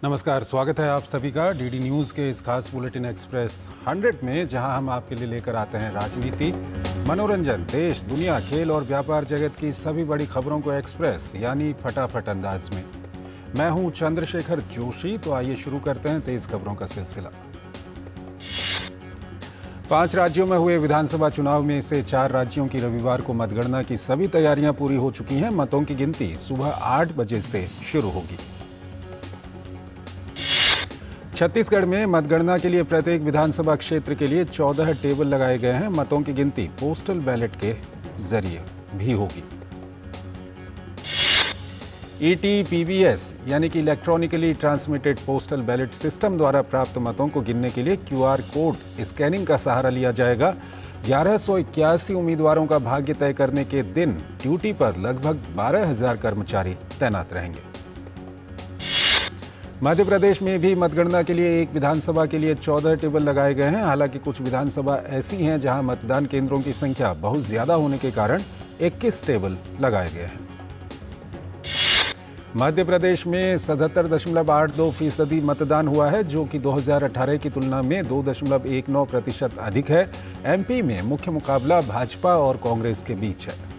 नमस्कार, स्वागत है आप सभी का डीडी न्यूज़ के इस खास बुलेटिन एक्सप्रेस 100 में, जहां हम आपके लिए लेकर आते हैं राजनीति, मनोरंजन, देश, दुनिया, खेल और व्यापार जगत की सभी बड़ी खबरों को एक्सप्रेस यानी फटाफट अंदाज में। मैं हूं चंद्रशेखर जोशी। तो आइए शुरू करते हैं तेज खबरों का सिलसिला। 5 राज्यों में हुए विधानसभा चुनाव में से 4 राज्यों की रविवार को मतगणना की सभी तैयारियां पूरी हो चुकी हैं। मतों की गिनती सुबह 8 बजे से शुरू होगी। छत्तीसगढ़ में मतगणना के लिए प्रत्येक विधानसभा क्षेत्र के लिए 14 टेबल लगाए गए हैं। मतों की गिनती पोस्टल बैलेट के जरिए भी होगी। ईटीपीबीएस यानी कि electronically transmitted postal ballot system द्वारा प्राप्त मतों को गिनने के लिए क्यूआर कोड स्कैनिंग का सहारा लिया जाएगा। 1181 उम्मीदवारों का भाग्य तय करने के दिन ड्यूटी पर लगभग 12,000 कर्मचारी तैनात रहेंगे। मध्य प्रदेश में भी मतगणना के लिए एक विधानसभा के लिए 14 टेबल लगाए गए हैं। हालांकि कुछ विधानसभा ऐसी हैं जहां मतदान केंद्रों की संख्या बहुत ज्यादा होने के कारण 21 टेबल लगाए गए हैं। मध्य प्रदेश में 77.82% मतदान हुआ है, जो कि 2018 की तुलना में 2.19% अधिक है। एमपी में मुख्य मुकाबला भाजपा और कांग्रेस के बीच है।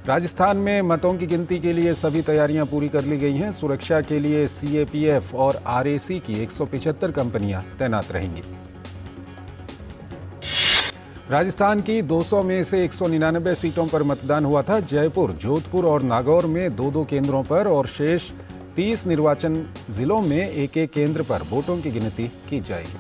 राजस्थान में मतों की गिनती के लिए सभी तैयारियां पूरी कर ली गई हैं। सुरक्षा के लिए सीएपीएफ और आरएसी की 175 कंपनियां तैनात रहेंगी। राजस्थान की 200 में से 199 सीटों पर मतदान हुआ था। जयपुर, जोधपुर और नागौर में 2-2 केंद्रों पर और शेष 30 निर्वाचन जिलों में एक-एक केंद्र पर वोटों की गिनती की जाएगी।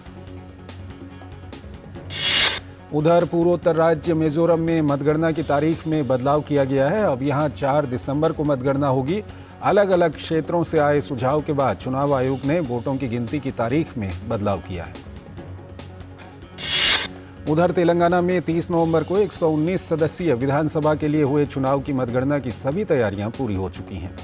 उधर पूर्वोत्तर राज्य मिजोरम में मतगणना की तारीख में बदलाव किया गया है। अब यहां 4 दिसंबर को मतगणना होगी। अलग अलग क्षेत्रों से आए सुझाव के बाद चुनाव आयोग ने वोटों की गिनती की तारीख में बदलाव किया है। उधर तेलंगाना में 30 नवंबर को 119 सदस्यीय विधानसभा के लिए हुए चुनाव की मतगणना की सभी तैयारियां पूरी हो चुकी हैं।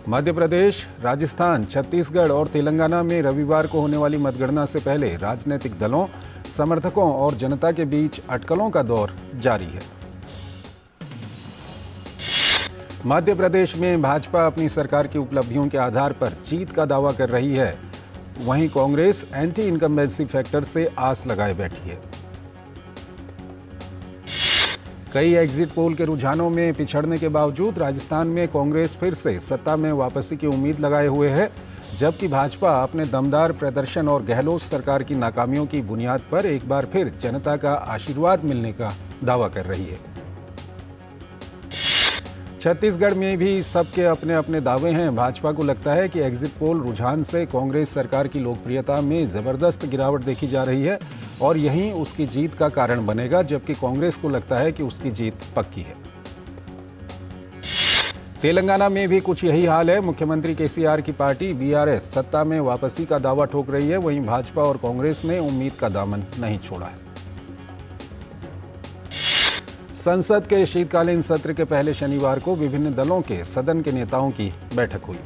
मध्य प्रदेश, राजस्थान, छत्तीसगढ़ और तेलंगाना में रविवार को होने वाली मतगणना से पहले राजनीतिक दलों, समर्थकों और जनता के बीच अटकलों का दौर जारी है। मध्य प्रदेश में भाजपा अपनी सरकार की उपलब्धियों के आधार पर जीत का दावा कर रही है। वहीं कांग्रेस एंटी इनकम्बेंसी फैक्टर से आस लगाए बैठी है। कई एग्जिट पोल के रुझानों में पिछड़ने के बावजूद राजस्थान में कांग्रेस फिर से सत्ता में वापसी की उम्मीद लगाए हुए है, जबकि भाजपा अपने दमदार प्रदर्शन और गहलोत सरकार की नाकामियों की बुनियाद पर एक बार फिर जनता का आशीर्वाद मिलने का दावा कर रही है। छत्तीसगढ़ में भी सबके अपने अपने दावे हैं। भाजपा को लगता है कि एग्जिट पोल रुझान से कांग्रेस सरकार की लोकप्रियता में जबरदस्त गिरावट देखी जा रही है और यही उसकी जीत का कारण बनेगा, जबकि कांग्रेस को लगता है कि उसकी जीत पक्की है। तेलंगाना में भी कुछ यही हाल है। मुख्यमंत्री केसीआर की पार्टी बीआरएस सत्ता में वापसी का दावा ठोक रही है। वहीं भाजपा और कांग्रेस ने उम्मीद का दामन नहीं छोड़ा है। संसद के शीतकालीन सत्र के पहले शनिवार को विभिन्न दलों के सदन के नेताओं की बैठक हुई।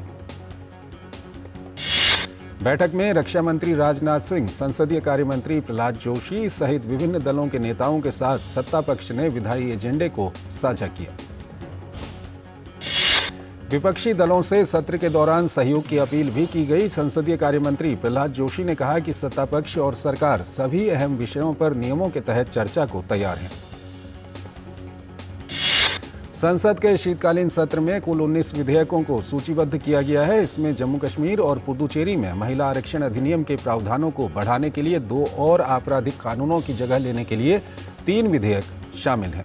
बैठक में रक्षा मंत्री राजनाथ सिंह, संसदीय कार्य मंत्री प्रहलाद जोशी सहित विभिन्न दलों के नेताओं के साथ सत्ता पक्ष ने विधायी एजेंडे को साझा किया। विपक्षी दलों से सत्र के दौरान सहयोग की अपील भी की गई। संसदीय कार्य मंत्री प्रहलाद जोशी ने कहा कि सत्ता पक्ष और सरकार सभी अहम विषयों पर नियमों के तहत चर्चा को तैयार हैं। संसद के शीतकालीन सत्र में कुल 19 विधेयकों को सूचीबद्ध किया गया है। इसमें जम्मू कश्मीर और पुदुचेरी में महिला आरक्षण अधिनियम के प्रावधानों को बढ़ाने के लिए 2 और आपराधिक कानूनों की जगह लेने के लिए 3 विधेयक शामिल हैं।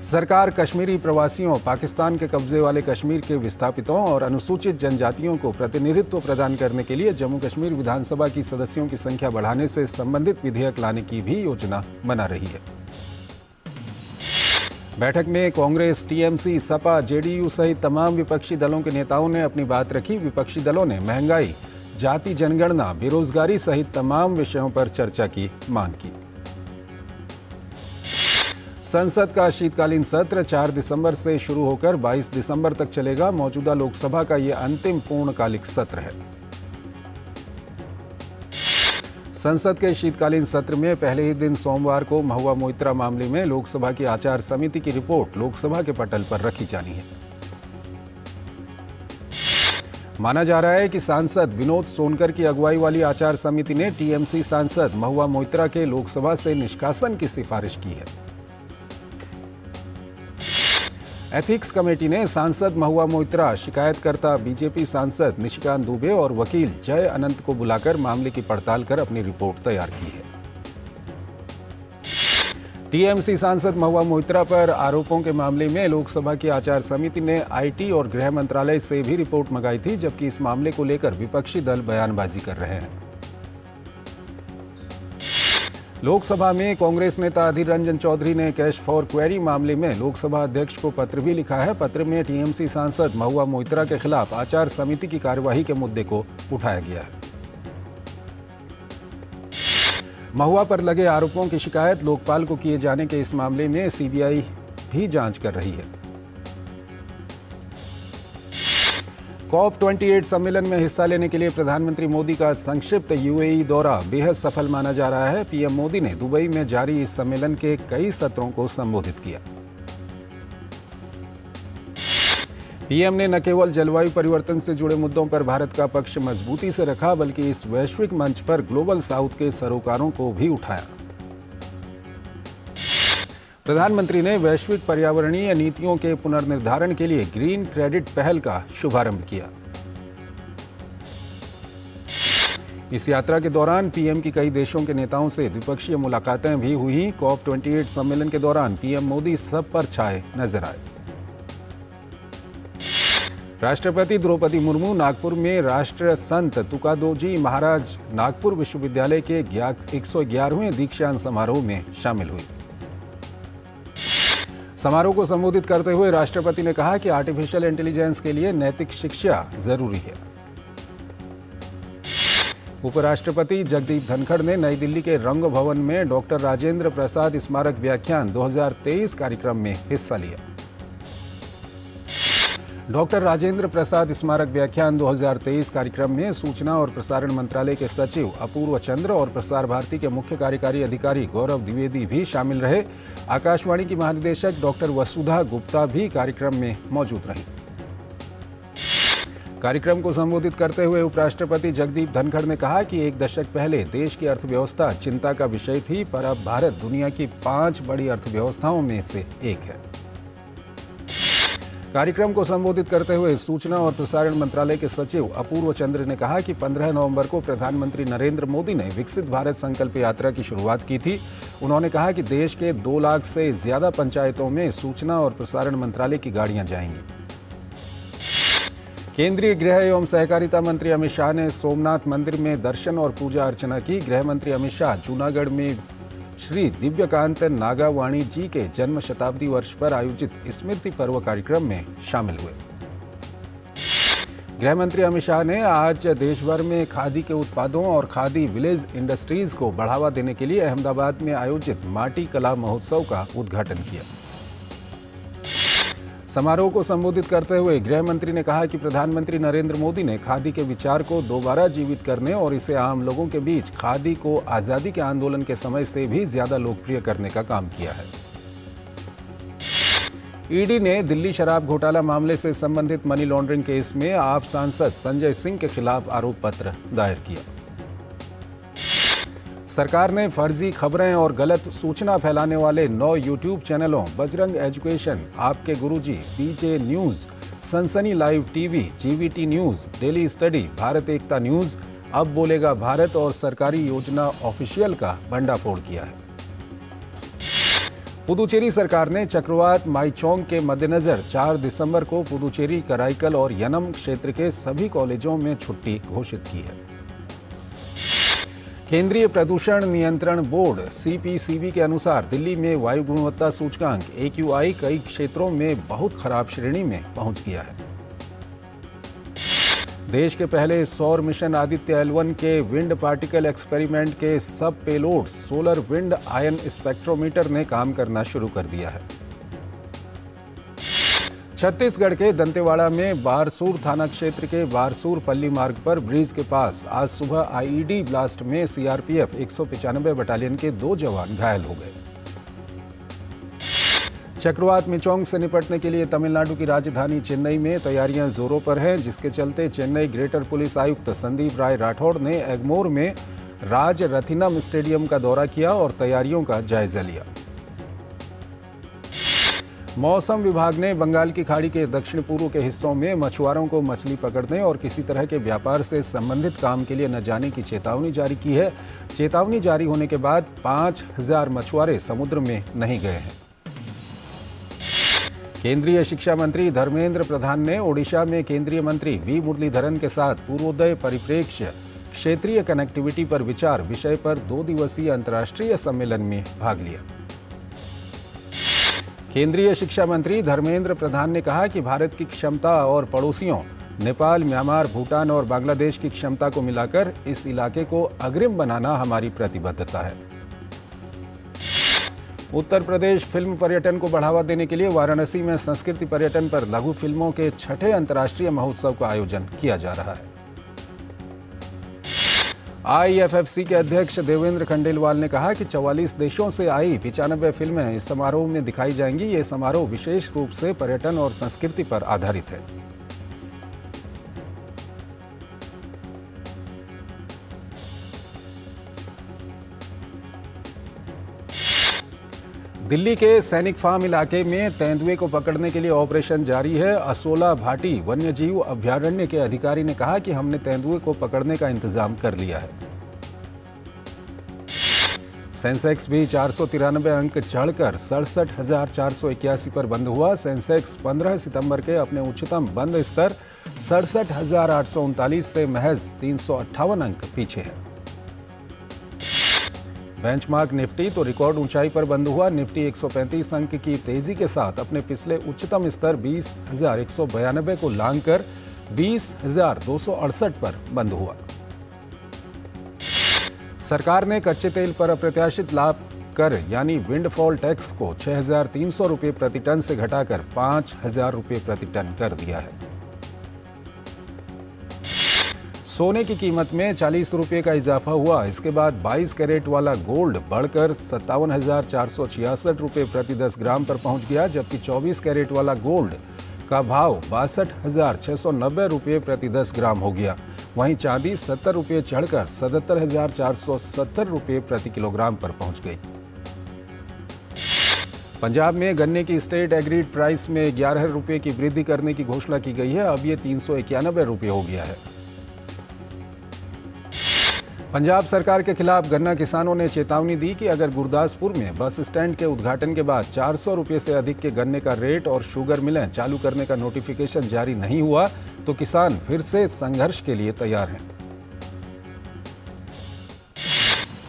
सरकार कश्मीरी प्रवासियों, पाकिस्तान के कब्जे वाले कश्मीर के विस्थापितों और अनुसूचित जनजातियों को प्रतिनिधित्व प्रदान करने के लिए जम्मू कश्मीर विधानसभा की सदस्यों की संख्या बढ़ाने से संबंधित विधेयक लाने की भी योजना बना रही है। बैठक में कांग्रेस, टीएमसी, सपा, जेडीयू सहित तमाम विपक्षी दलों के नेताओं ने अपनी बात रखी। विपक्षी दलों ने महंगाई, जाति जनगणना, बेरोजगारी सहित तमाम विषयों पर चर्चा की मांग की। संसद का शीतकालीन सत्र 4 दिसंबर से शुरू होकर 22 दिसंबर तक चलेगा। मौजूदा लोकसभा का यह अंतिम पूर्णकालिक सत्र है। संसद के शीतकालीन सत्र में पहले ही दिन सोमवार को महुआ मोइत्रा मामले में लोकसभा की आचार समिति की रिपोर्ट लोकसभा के पटल पर रखी जानी है। माना जा रहा है कि सांसद विनोद सोनकर की अगुवाई वाली आचार समिति ने टीएमसी सांसद महुआ मोइत्रा के लोकसभा से निष्कासन की सिफारिश की है। एथिक्स कमेटी ने सांसद महुआ मोइत्रा, शिकायतकर्ता बीजेपी सांसद निशिकांत दुबे और वकील जय अनंत को बुलाकर मामले की पड़ताल कर अपनी रिपोर्ट तैयार की है। टीएमसी सांसद महुआ मोइत्रा पर आरोपों के मामले में लोकसभा की आचार समिति ने आईटी और गृह मंत्रालय से भी रिपोर्ट मंगाई थी, जबकि इस मामले को लेकर विपक्षी दल बयानबाजी कर रहे हैं। लोकसभा में कांग्रेस नेता अधीर रंजन चौधरी ने कैश फॉर क्वेरी मामले में लोकसभा अध्यक्ष को पत्र भी लिखा है। पत्र में टीएमसी सांसद महुआ मोइत्रा के खिलाफ आचार समिति की कार्यवाही के मुद्दे को उठाया गया है। महुआ पर लगे आरोपों की शिकायत लोकपाल को किए जाने के इस मामले में सीबीआई भी जांच कर रही है। COP28 सम्मेलन में हिस्सा लेने के लिए प्रधानमंत्री मोदी का संक्षिप्त यूएई दौरा बेहद सफल माना जा रहा है। पीएम मोदी ने दुबई में जारी इस सम्मेलन के कई सत्रों को संबोधित किया। पीएम ने न केवल जलवायु परिवर्तन से जुड़े मुद्दों पर भारत का पक्ष मजबूती से रखा, बल्कि इस वैश्विक मंच पर ग्लोबल साउथ के सरोकारों को भी उठाया। प्रधानमंत्री ने वैश्विक पर्यावरणीय नीतियों के पुनर्निर्धारण के लिए ग्रीन क्रेडिट पहल का शुभारंभ किया। इस यात्रा के दौरान पीएम की कई देशों के नेताओं से द्विपक्षीय मुलाकातें भी हुई। COP28 सम्मेलन के दौरान पीएम मोदी सब पर छाए नजर आए। राष्ट्रपति द्रौपदी मुर्मू नागपुर में राष्ट्र संत तुकादोजी महाराज नागपुर विश्वविद्यालय के 111वें दीक्षांत समारोह में शामिल हुई। समारोह को संबोधित करते हुए राष्ट्रपति ने कहा कि आर्टिफिशियल इंटेलिजेंस के लिए नैतिक शिक्षा जरूरी है। उपराष्ट्रपति जगदीप धनखड़ ने नई दिल्ली के रंग भवन में डॉक्टर राजेंद्र प्रसाद स्मारक व्याख्यान 2023 कार्यक्रम में हिस्सा लिया। डॉक्टर राजेंद्र प्रसाद स्मारक व्याख्यान 2023 कार्यक्रम में सूचना और प्रसारण मंत्रालय के सचिव अपूर्व चंद्र और प्रसार भारती के मुख्य कार्यकारी अधिकारी गौरव द्विवेदी भी शामिल रहे। आकाशवाणी की महानिदेशक डॉक्टर वसुधा गुप्ता भी कार्यक्रम में मौजूद रहीं। कार्यक्रम को संबोधित करते हुए उपराष्ट्रपति जगदीप धनखड़ ने कहा कि एक दशक पहले देश की अर्थव्यवस्था चिंता का विषय थी, पर अब भारत दुनिया की 5 बड़ी अर्थव्यवस्थाओं में से एक है। कार्यक्रम को संबोधित करते हुए सूचना और प्रसारण मंत्रालय के सचिव अपूर्व चंद्र ने कहा कि 15 नवंबर को प्रधानमंत्री नरेंद्र मोदी ने विकसित भारत संकल्प यात्रा की शुरुआत की थी। उन्होंने कहा कि देश के 2 लाख से ज्यादा पंचायतों में सूचना और प्रसारण मंत्रालय की गाड़ियां जाएंगी। केंद्रीय गृह एवं सहकारिता मंत्री अमित शाह ने सोमनाथ मंदिर में दर्शन और पूजा अर्चना की। गृह मंत्री अमित शाह जूनागढ़ में श्री दिव्यकांत नागावाणी जी के जन्म शताब्दी वर्ष पर आयोजित स्मृति पर्व कार्यक्रम में शामिल हुए। गृह मंत्री अमित शाह ने आज देश भर में खादी के उत्पादों और खादी विलेज इंडस्ट्रीज को बढ़ावा देने के लिए अहमदाबाद में आयोजित माटी कला महोत्सव का उद्घाटन किया। समारोह को संबोधित करते हुए गृह मंत्री ने कहा कि प्रधानमंत्री नरेंद्र मोदी ने खादी के विचार को दोबारा जीवित करने और इसे आम लोगों के बीच खादी को आजादी के आंदोलन के समय से भी ज्यादा लोकप्रिय करने का काम किया है। ईडी ने दिल्ली शराब घोटाला मामले से संबंधित मनी लॉन्ड्रिंग केस में आप सांसद संजय सिंह के खिलाफ आरोप पत्र दायर किया। सरकार ने फर्जी खबरें और गलत सूचना फैलाने वाले 9 यूट्यूब चैनलों Bajrang education, Aapke Guruji, BJ news, Sansani live TV, GVT news, daily study, Bharat Ekta news, Ab Bolega Bharat और सरकारी योजना ऑफिशियल का भंडाफोड़ किया है। पुदुचेरी सरकार ने चक्रवात माईचोंग के मद्देनजर 4 दिसंबर को पुदुचेरी, कराईकल और यनम क्षेत्र के सभी कॉलेजों में छुट्टी घोषित की है। केंद्रीय प्रदूषण नियंत्रण बोर्ड सीपीसीबी के अनुसार दिल्ली में वायु गुणवत्ता सूचकांक AQI कई क्षेत्रों में बहुत खराब श्रेणी में पहुंच गया है। देश के पहले सौर मिशन आदित्य L1 के विंड पार्टिकल एक्सपेरिमेंट के सब payload solar wind ion spectrometer ने काम करना शुरू कर दिया है। छत्तीसगढ़ के दंतेवाड़ा में बारसूर थाना क्षेत्र के बारसूर पल्ली मार्ग पर ब्रिज के पास आज सुबह आईईडी ब्लास्ट में सीआरपीएफ 195 बटालियन के 2 जवान घायल हो गए। चक्रवात मिचोंग से निपटने के लिए तमिलनाडु की राजधानी चेन्नई में तैयारियां जोरों पर हैं, जिसके चलते चेन्नई ग्रेटर पुलिस आयुक्त संदीप राय राठौड़ ने एगमोर में राज रथिनम स्टेडियम का दौरा किया और तैयारियों का जायजा लिया। मौसम विभाग ने बंगाल की खाड़ी के दक्षिण पूर्व के हिस्सों में मछुआरों को मछली पकड़ने और किसी तरह के व्यापार से संबंधित काम के लिए न जाने की चेतावनी जारी की है। चेतावनी जारी होने के बाद 5000 मछुआरे समुद्र में नहीं गए हैं। केंद्रीय शिक्षा मंत्री धर्मेंद्र प्रधान ने ओडिशा में केंद्रीय मंत्री वी मुरलीधरन के साथ पूर्वोदय परिप्रेक्ष्य क्षेत्रीय कनेक्टिविटी पर विचार विषय पर 2 दिवसीय अंतर्राष्ट्रीय सम्मेलन में भाग लिया। केंद्रीय शिक्षा मंत्री धर्मेंद्र प्रधान ने कहा कि भारत की क्षमता और पड़ोसियों नेपाल, म्यांमार, भूटान और बांग्लादेश की क्षमता को मिलाकर इस इलाके को अग्रिम बनाना हमारी प्रतिबद्धता है। उत्तर प्रदेश फिल्म पर्यटन को बढ़ावा देने के लिए वाराणसी में संस्कृति पर्यटन पर लघु फिल्मों के 6ठे अंतर्राष्ट्रीय महोत्सव का आयोजन किया जा रहा है। IFFC के अध्यक्ष देवेंद्र खंडेलवाल ने कहा कि 44 देशों से आई 95 फिल्में इस समारोह में दिखाई जाएंगी। ये समारोह विशेष रूप से पर्यटन और संस्कृति पर आधारित है। दिल्ली के सैनिक फार्म इलाके में तेंदुए को पकड़ने के लिए ऑपरेशन जारी है। असोला भाटी वन्यजीव अभयारण्य के अधिकारी ने कहा कि हमने तेंदुए को पकड़ने का इंतजाम कर लिया है। सेंसेक्स भी 493 अंक चढ़कर 67,481 पर बंद हुआ। सेंसेक्स 15 सितंबर के अपने उच्चतम बंद स्तर 67,839 से महज 358 अंक पीछे है। बेंचमार्क निफ्टी तो रिकॉर्ड ऊंचाई पर बंद हुआ। निफ्टी 135 अंक की तेजी के साथ अपने पिछले उच्चतम स्तर 20,192 को लांघकर 20,268 पर बंद हुआ। सरकार ने कच्चे तेल पर अप्रत्याशित लाभ कर यानी विंडफॉल टैक्स को 6,300 रुपये प्रति टन से घटाकर 5,000 रुपये प्रति टन कर दिया है। सोने की कीमत में 40 रुपये का इजाफा हुआ। इसके बाद 22 कैरेट वाला गोल्ड बढ़कर 57,466 रुपये प्रति 10 ग्राम पर पहुंच गया, जबकि 24 कैरेट वाला गोल्ड का भाव 62,690 रुपये प्रति 10 ग्राम हो गया। वहीं चांदी 70 रुपये चढ़कर 77,470 रुपये प्रति किलोग्राम पर पहुंच गई। पंजाब में गन्ने की स्टेट एग्रीड प्राइस में 11 रुपये की वृद्धि करने की घोषणा की गई है। अब ये 391 रुपये हो गया है। पंजाब सरकार के खिलाफ गन्ना किसानों ने चेतावनी दी कि अगर गुरदासपुर में बस स्टैंड के उद्घाटन के बाद 400 रुपये से अधिक के गन्ने का रेट और शुगर मिलें चालू करने का नोटिफिकेशन जारी नहीं हुआ तो किसान फिर से संघर्ष के लिए तैयार हैं।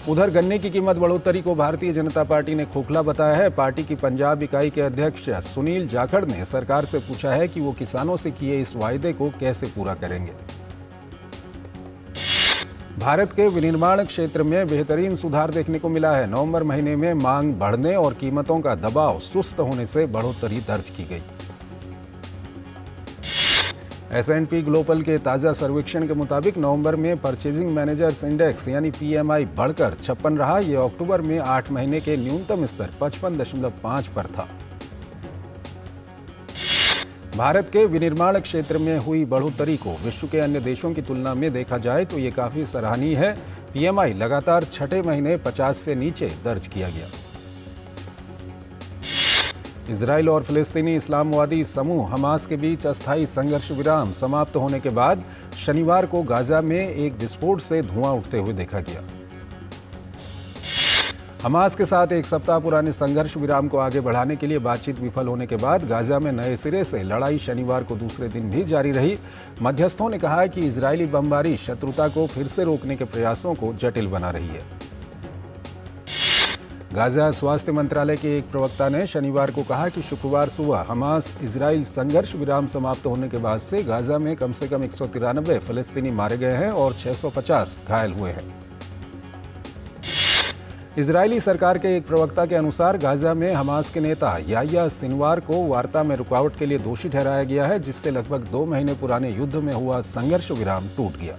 उधर गन्ने की कीमत बढ़ोतरी को भारतीय जनता पार्टी ने खोखला बताया है। पार्टी की पंजाब इकाई के अध्यक्ष सुनील जाखड़ ने सरकार से पूछा है कि वो किसानों से किए इस वायदे को कैसे पूरा करेंगे। भारत के विनिर्माण क्षेत्र में बेहतरीन सुधार देखने को मिला है। नवंबर महीने में मांग बढ़ने और कीमतों का दबाव सुस्त होने से बढ़ोतरी दर्ज की गई। S&P ग्लोबल के ताज़ा सर्वेक्षण के मुताबिक नवंबर में परचेजिंग मैनेजर्स इंडेक्स यानी PMI बढ़कर 56 रहा। यह अक्टूबर में 8 महीने के न्यूनतम स्तर 55.5 पर था। भारत के विनिर्माण क्षेत्र में हुई बढ़ोतरी को विश्व के अन्य देशों की तुलना में देखा जाए तो ये काफ़ी सराहनीय है। PMI लगातार 6ठे महीने 50 से नीचे दर्ज किया गया। इजराइल और फिलिस्तीनी इस्लामवादी समूह हमास के बीच अस्थायी संघर्ष विराम समाप्त होने के बाद शनिवार को गाजा में एक विस्फोट से धुआं उठते हुए देखा गया। हमास के साथ एक सप्ताह पुराने संघर्ष विराम को आगे बढ़ाने के लिए बातचीत विफल होने के बाद गाजा में नए सिरे से लड़ाई शनिवार को दूसरे दिन भी जारी रही। मध्यस्थों ने कहा कि इजरायली बमबारी शत्रुता को फिर से रोकने के प्रयासों को जटिल बना रही है। गाजा स्वास्थ्य मंत्रालय के एक प्रवक्ता ने शनिवार को कहा कि शुक्रवार सुबह हमास इजराइल संघर्ष विराम समाप्त होने के बाद से गाजा में कम से कम 193 फिलिस्तीनी मारे गए हैं और 650 घायल हुए हैं। इजरायली सरकार के एक प्रवक्ता के अनुसार गाजा में हमास के नेता याह्या सिनवार को वार्ता में रुकावट के लिए दोषी ठहराया गया है, जिससे लगभग 2 महीने पुराने युद्ध में हुआ संघर्ष विराम टूट गया।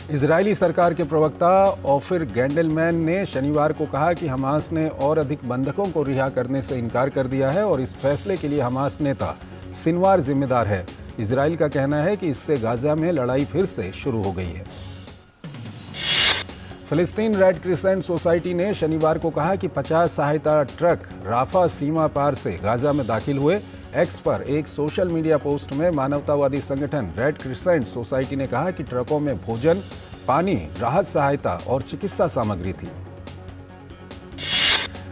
इजरायली सरकार के प्रवक्ता ओफिर गेंडलमैन ने शनिवार को कहा कि हमास ने और अधिक बंधकों को रिहा करने से इनकार कर दिया है और इस फैसले के लिए हमास नेता सिनवार जिम्मेदार है। इजराइल का कहना है कि इससे गाजा में लड़ाई फिर से शुरू हो गई है। फिलिस्तीन रेड क्रिसेंट सोसाइटी ने शनिवार को कहा कि 50 सहायता ट्रक राफा सीमा पार से गाजा में दाखिल हुए। एक्स पर एक सोशल मीडिया पोस्ट में मानवतावादी संगठन रेड क्रिसेंट सोसाइटी ने कहा कि ट्रकों में भोजन, पानी, राहत सहायता और चिकित्सा सामग्री थी।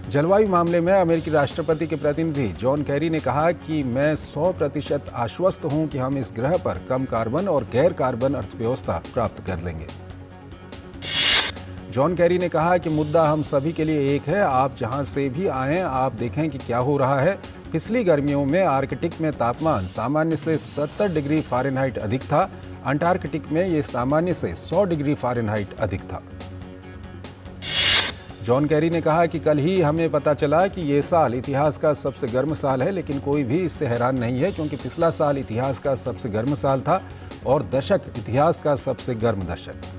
जलवायु मामले में अमेरिकी राष्ट्रपति के प्रतिनिधि जॉन कैरी ने कहा कि मैं 100% आश्वस्त हूं कि हम इस ग्रह पर कम कार्बन और गैर कार्बन अर्थव्यवस्था प्राप्त कर लेंगे। जॉन कैरी ने कहा कि मुद्दा हम सभी के लिए एक है। आप जहां से भी आएं, आप देखें कि क्या हो रहा है। पिछली गर्मियों में आर्कटिक में तापमान सामान्य से 70 डिग्री फ़ारेनहाइट अधिक था। अंटार्कटिक में ये सामान्य से 100 डिग्री फ़ारेनहाइट अधिक था। जॉन कैरी ने कहा कि कल ही हमें पता चला कि ये साल इतिहास का सबसे गर्म साल है, लेकिन कोई भी इससे हैरान नहीं है क्योंकि पिछला साल इतिहास का सबसे गर्म साल था और दशक इतिहास का सबसे गर्म दशक।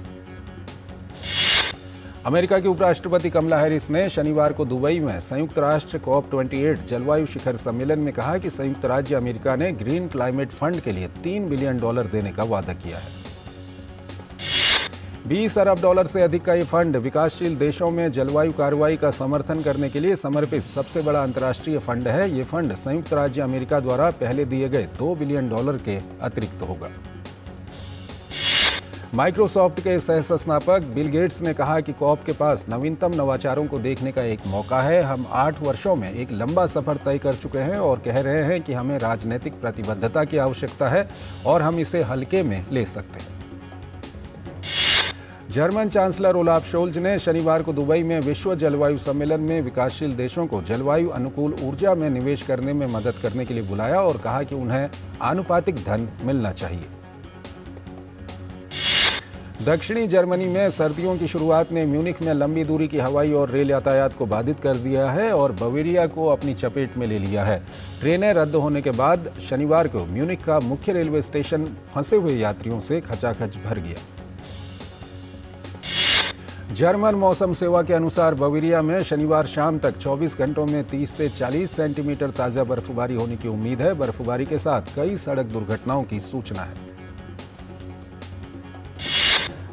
अमेरिका की उपराष्ट्रपति कमला हैरिस ने शनिवार को दुबई में संयुक्त राष्ट्र COP28 जलवायु शिखर सम्मेलन में कहा कि संयुक्त राज्य अमेरिका ने ग्रीन क्लाइमेट फंड के लिए $3 बिलियन देने का वादा किया है। $20 अरब से अधिक का ये फंड विकासशील देशों में जलवायु कार्रवाई का समर्थन करने के लिए समर्पित सबसे बड़ा अंतर्राष्ट्रीय फंड है। ये फंड संयुक्त राज्य अमेरिका द्वारा पहले दिए गए $2 बिलियन के अतिरिक्त होगा। माइक्रोसॉफ्ट के सह संस्थापक बिल गेट्स ने कहा कि कॉप के पास नवीनतम नवाचारों को देखने का एक मौका है। हम 8 वर्षों में एक लंबा सफर तय कर चुके हैं और कह रहे हैं कि हमें राजनीतिक प्रतिबद्धता की आवश्यकता है और हम इसे हल्के में ले सकते हैं। जर्मन चांसलर ओलाफ शोल्ज ने शनिवार को दुबई में विश्व जलवायु सम्मेलन में विकासशील देशों को जलवायु अनुकूल ऊर्जा में निवेश करने में मदद करने के लिए बुलाया और कहा कि उन्हें आनुपातिक धन मिलना चाहिए। दक्षिणी जर्मनी में सर्दियों की शुरुआत ने म्यूनिख में लंबी दूरी की हवाई और रेल यातायात को बाधित कर दिया है और बवेरिया को अपनी चपेट में ले लिया है। ट्रेनें रद्द होने के बाद शनिवार को म्यूनिख का मुख्य रेलवे स्टेशन फंसे हुए यात्रियों से खचाखच भर गया। जर्मन मौसम सेवा के अनुसार बवेरिया में शनिवार शाम तक 24 घंटों में 30 से 40 सेंटीमीटर ताज़ा बर्फबारी होने की उम्मीद है। बर्फबारी के साथ कई सड़क दुर्घटनाओं की सूचना है।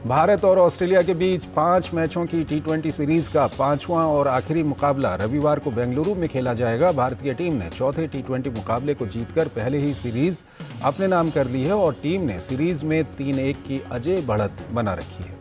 भारत और ऑस्ट्रेलिया के बीच 5 मैचों की T20 सीरीज का 5वां और आखिरी मुकाबला रविवार को बेंगलुरु में खेला जाएगा। भारतीय टीम ने चौथे T20 मुकाबले को जीतकर पहले ही सीरीज अपने नाम कर ली है और टीम ने सीरीज में 3-1 की अजेय बढ़त बना रखी है।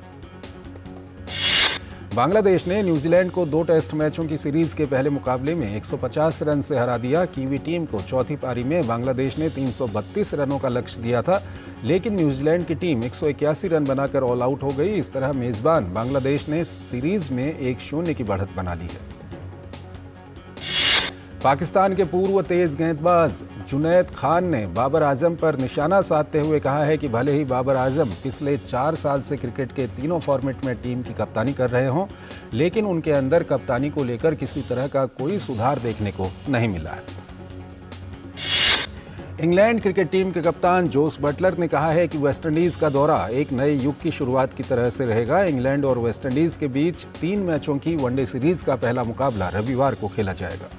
बांग्लादेश ने न्यूजीलैंड को 2 टेस्ट मैचों की सीरीज के पहले मुकाबले में 150 रन से हरा दिया। कीवी टीम को चौथी पारी में बांग्लादेश ने 332 रनों का लक्ष्य दिया था, लेकिन न्यूजीलैंड की टीम 181 रन बनाकर ऑल आउट हो गई। इस तरह मेजबान बांग्लादेश ने सीरीज में 1-0 की बढ़त बना ली है। पाकिस्तान के पूर्व तेज गेंदबाज जुनैद खान ने बाबर आजम पर निशाना साधते हुए कहा है कि भले ही बाबर आजम पिछले 4 साल से क्रिकेट के तीनों फॉर्मेट में टीम की कप्तानी कर रहे हों, लेकिन उनके अंदर कप्तानी को लेकर किसी तरह का कोई सुधार देखने को नहीं मिला है। इंग्लैंड क्रिकेट टीम के कप्तान जोस बटलर ने कहा है कि वेस्टइंडीज का दौरा एक नए युग की शुरुआत की तरह से रहेगा। इंग्लैंड और वेस्टइंडीज के बीच 3 मैचों की वनडे सीरीज का पहला मुकाबला रविवार को खेला जाएगा।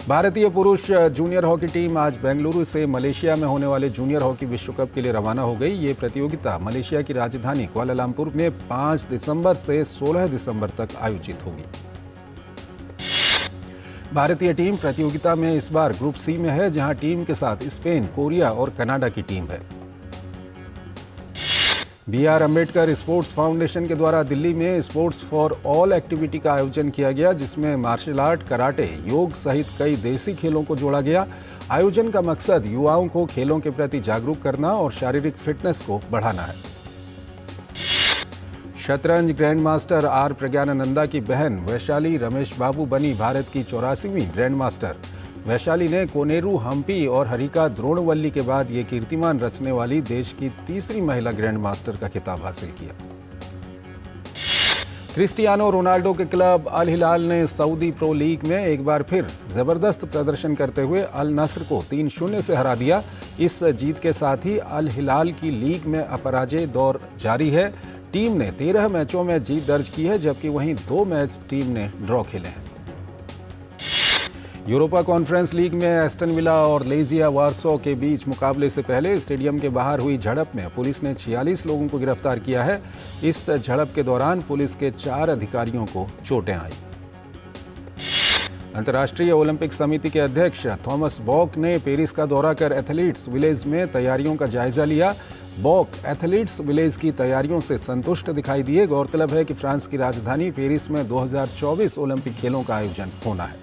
भारतीय पुरुष जूनियर हॉकी टीम आज बेंगलुरु से मलेशिया में होने वाले जूनियर हॉकी विश्व कप के लिए रवाना हो गई। ये प्रतियोगिता मलेशिया की राजधानी कुआलालंपुर में 5 दिसंबर से 16 दिसंबर तक आयोजित होगी। भारतीय टीम प्रतियोगिता में इस बार ग्रुप सी में है, जहां टीम के साथ स्पेन, कोरिया और कनाडा की टीम है। BR अम्बेडकर स्पोर्ट्स फाउंडेशन के द्वारा दिल्ली में स्पोर्ट्स फॉर ऑल एक्टिविटी का आयोजन किया गया, जिसमें मार्शल आर्ट, कराटे, योग सहित कई देसी खेलों को जोड़ा गया। आयोजन का मकसद युवाओं को खेलों के प्रति जागरूक करना और शारीरिक फिटनेस को बढ़ाना है। शतरंज ग्रैंड मास्टर आर प्रज्ञानंदा की बहन वैशाली रमेश बाबू बनी भारत की 84वीं ग्रैंड मास्टर। वैशाली ने कोनेरू हम्पी और हरिका द्रोणवल्ली के बाद ये कीर्तिमान रचने वाली देश की 3री महिला ग्रैंड मास्टर का खिताब हासिल किया। क्रिस्टियानो रोनाल्डो के क्लब अल हिलाल ने सऊदी प्रो लीग में एक बार फिर जबरदस्त प्रदर्शन करते हुए अल नस्र को 3-0 से हरा दिया। इस जीत के साथ ही अल हिलाल की लीग में अपराजय दौर जारी है। टीम ने 13 मैचों में जीत दर्ज की है, जबकि वहीं 2 मैच टीम ने ड्रॉ खेले हैं। यूरोपा कॉन्फ्रेंस लीग में एस्टन विला और लेजिया वार्सो के बीच मुकाबले से पहले स्टेडियम के बाहर हुई झड़प में पुलिस ने 46 लोगों को गिरफ्तार किया है। इस झड़प के दौरान पुलिस के 4 अधिकारियों को चोटें आई। अंतर्राष्ट्रीय ओलंपिक समिति के अध्यक्ष थॉमस बॉक ने पेरिस का दौरा कर एथलीट्स विलेज में तैयारियों का जायजा लिया। बॉक एथलीट्स विलेज की तैयारियों से संतुष्ट दिखाई दिए। गौरतलब है कि फ्रांस की राजधानी पेरिस में 2024 ओलंपिक खेलों का आयोजन होना है।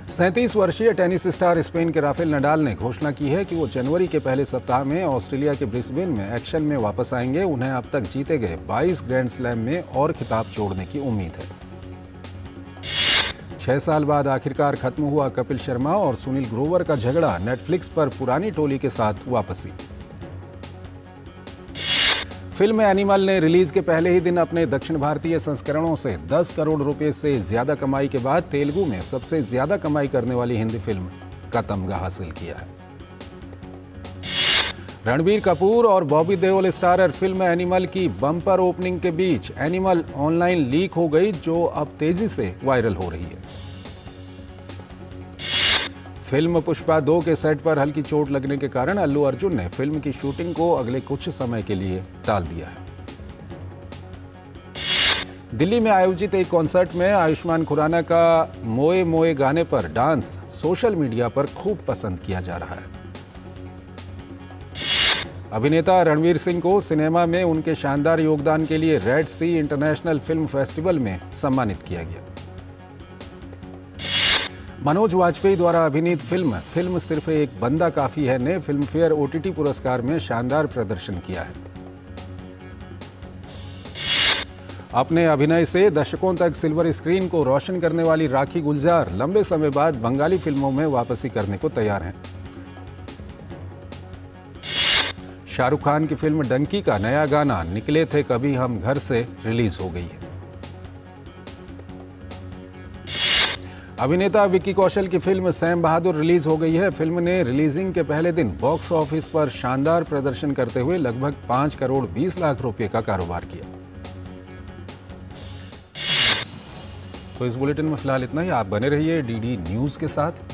37 वर्षीय टेनिस स्टार स्पेन के राफेल नडाल ने घोषणा की है कि वो जनवरी के पहले सप्ताह में ऑस्ट्रेलिया के ब्रिस्बेन में एक्शन में वापस आएंगे। उन्हें अब तक जीते गए 22 ग्रैंड स्लैम में और खिताब जोड़ने की उम्मीद है। 6 साल बाद आखिरकार खत्म हुआ कपिल शर्मा और सुनील ग्रोवर का झगड़ा। नेटफ्लिक्स पर पुरानी टोली के साथ वापसी। फिल्म एनिमल ने रिलीज के पहले ही दिन अपने दक्षिण भारतीय संस्करणों से 10 करोड़ रुपए से ज्यादा कमाई के बाद तेलुगु में सबसे ज्यादा कमाई करने वाली हिंदी फिल्म का तमगा हासिल किया है। रणबीर कपूर और Bobby Deol starrer film animal की बम्पर ओपनिंग के बीच एनिमल ऑनलाइन लीक हो गई, जो अब तेजी से वायरल हो रही है। फिल्म पुष्पा 2 के सेट पर हल्की चोट लगने के कारण अल्लू अर्जुन ने फिल्म की शूटिंग को अगले कुछ समय के लिए टाल दिया है। दिल्ली में आयोजित एक कॉन्सर्ट में आयुष्मान खुराना का मोए मोए गाने पर डांस सोशल मीडिया पर खूब पसंद किया जा रहा है। अभिनेता रणवीर सिंह को सिनेमा में उनके शानदार योगदान के लिए रेड सी इंटरनेशनल फिल्म फेस्टिवल में सम्मानित किया गया। मनोज वाजपेयी द्वारा अभिनीत फिल्म सिर्फ एक बंदा काफी है ने फिल्म फेयर OTT पुरस्कार में शानदार प्रदर्शन किया है। अपने अभिनय से दशकों तक सिल्वर स्क्रीन को रोशन करने वाली राखी गुलजार लंबे समय बाद बंगाली फिल्मों में वापसी करने को तैयार हैं। शाहरुख खान की फिल्म डंकी का नया गाना निकले थे कभी हम घर से रिलीज हो गई है। अभिनेता विक्की कौशल की फिल्म सैम बहादुर रिलीज हो गई है। फिल्म ने रिलीजिंग के पहले दिन बॉक्स ऑफिस पर शानदार प्रदर्शन करते हुए लगभग 5 करोड़ 20 लाख रुपए का कारोबार किया। तो इस बुलेटिन में फिलहाल इतना ही। आप बने रहिए DD न्यूज के साथ।